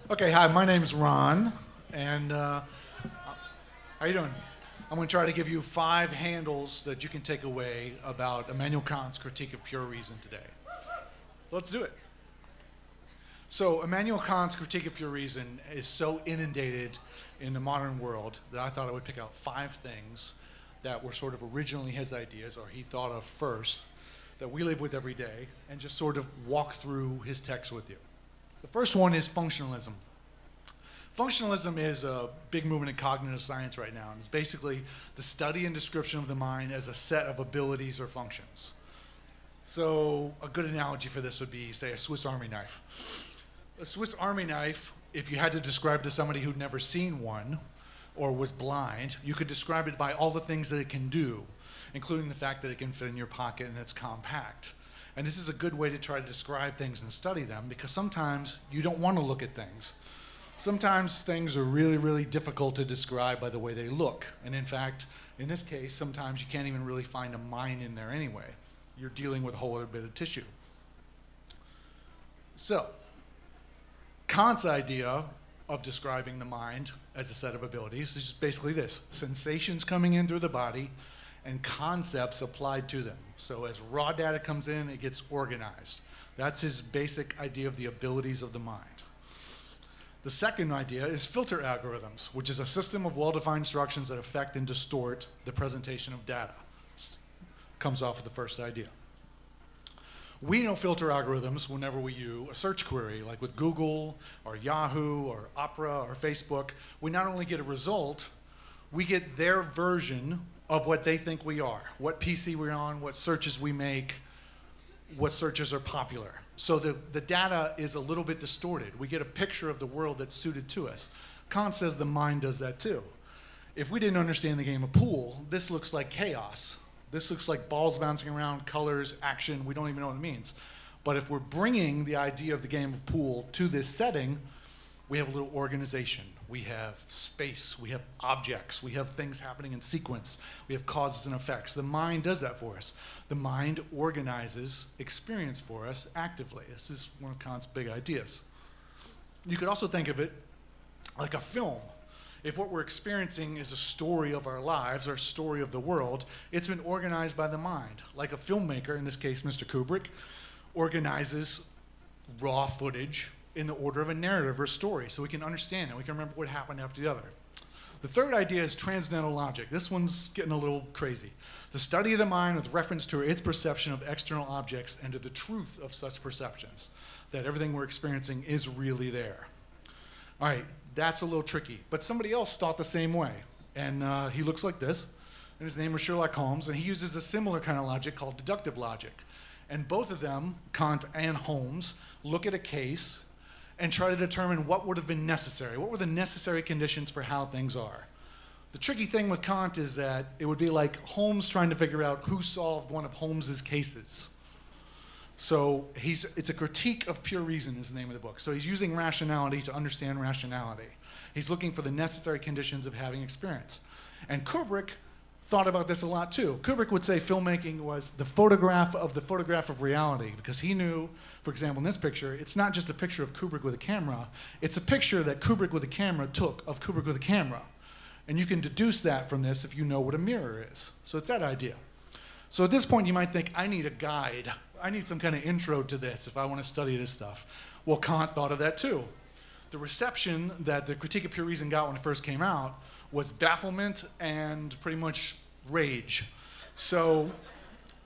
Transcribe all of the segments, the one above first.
Okay, hi, my name's Ron, and how you doing? I'm going to try to give you 5 handles that you can take away about Immanuel Kant's critique of pure reason today. So let's do it. So Immanuel Kant's critique of pure reason is so inundated in the modern world that I thought I would pick out 5 things that were sort of originally his ideas, or he thought of first, that we live with every day, and just sort of walk through his text with you. The first one is functionalism. Functionalism is a big movement in cognitive science right now, and it's basically the study and description of the mind as a set of abilities or functions. So a good analogy for this would be, say, a Swiss Army knife. A Swiss Army knife, if you had to describe it to somebody who'd never seen one or was blind, you could describe it by all the things that it can do, including the fact that it can fit in your pocket and it's compact. And this is a good way to try to describe things and study them, because sometimes you don't want to look at things. Sometimes things are really, really difficult to describe by the way they look. And in fact, in this case, sometimes you can't even really find a mind in there anyway. You're dealing with a whole other bit of tissue. So, Kant's idea of describing the mind as a set of abilities is basically this: sensations coming in through the body and concepts applied to them. So as raw data comes in, it gets organized. That's his basic idea of the abilities of the mind. The second idea is filter algorithms, which is a system of well-defined instructions that affect and distort the presentation of data. Comes off of the first idea. We know filter algorithms whenever we use a search query, like with Google or Yahoo or Opera or Facebook. We not only get a result, we get their version of what they think we are, what PC we're on, what searches we make, what searches are popular. So the data is a little bit distorted. We get a picture of the world that's suited to us. Kant says the mind does that too. If we didn't understand the game of pool, this looks like chaos. This looks like balls bouncing around, colors, action. We don't even know what it means. But if we're bringing the idea of the game of pool to this setting, we have a little organization. We have space. We have objects. We have things happening in sequence. We have causes and effects. The mind does that for us. The mind organizes experience for us actively. This is one of Kant's big ideas. You could also think of it like a film. If what we're experiencing is a story of our lives, or a story of the world, it's been organized by the mind. Like a filmmaker, in this case Mr. Kubrick, organizes raw footage in the order of a narrative or story, so we can understand it. We can remember what happened after the other. The third idea is transcendental logic. This one's getting a little crazy. The study of the mind with reference to its perception of external objects and to the truth of such perceptions, that everything we're experiencing is really there. All right, that's a little tricky, but somebody else thought the same way, and he looks like this, and his name was Sherlock Holmes, and he uses a similar kind of logic called deductive logic. And both of them, Kant and Holmes, look at a case and try to determine what would have been necessary. What were the necessary conditions for how things are? The tricky thing with Kant is that it would be like Holmes trying to figure out who solved one of Holmes's cases. So it's a critique of pure reason is the name of the book. So he's using rationality to understand rationality. He's looking for the necessary conditions of having experience. And Kubrick thought about this a lot too. Kubrick would say filmmaking was the photograph of reality, because he knew, for example, in this picture, it's not just a picture of Kubrick with a camera, it's a picture that Kubrick with a camera took of Kubrick with a camera. And you can deduce that from this if you know what a mirror is. So it's that idea. So at this point you might think, I need a guide. I need some kind of intro to this if I want to study this stuff. Well, Kant thought of that too. The reception that the Critique of Pure Reason got when it first came out was bafflement and pretty much rage. So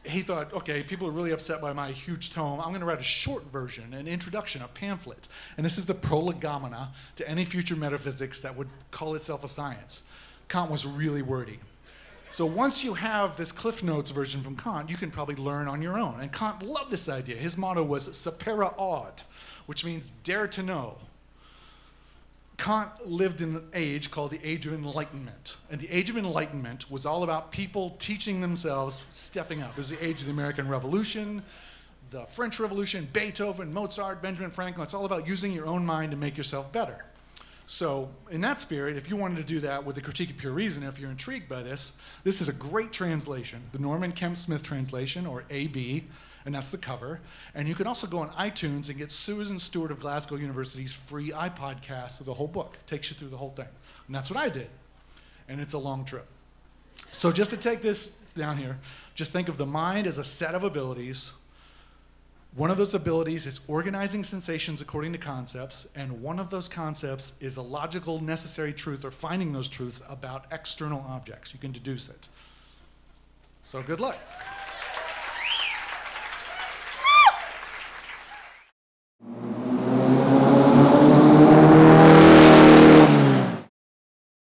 he thought, okay, people are really upset by my huge tome. I'm going to write a short version, an introduction, a pamphlet. And this is the prolegomena to any future metaphysics that would call itself a science. Kant was really wordy. So once you have this Cliff Notes version from Kant, you can probably learn on your own. And Kant loved this idea. His motto was sapere aude, which means dare to know. Kant lived in an age called the Age of Enlightenment. And the Age of Enlightenment was all about people teaching themselves, stepping up. It was the age of the American Revolution, the French Revolution, Beethoven, Mozart, Benjamin Franklin. It's all about using your own mind to make yourself better. So in that spirit, if you wanted to do that with the Critique of Pure Reason, if you're intrigued by this, this is a great translation, the Norman Kemp Smith translation, or AB, and that's the cover. And you can also go on iTunes and get Susan Stewart of Glasgow University's free iPodcast of the whole book. It takes you through the whole thing. And that's what I did. And it's a long trip. So just to take this down here, just think of the mind as a set of abilities. One of those abilities is organizing sensations according to concepts, and one of those concepts is a logical, necessary truth, or finding those truths about external objects. You can deduce it. So good luck.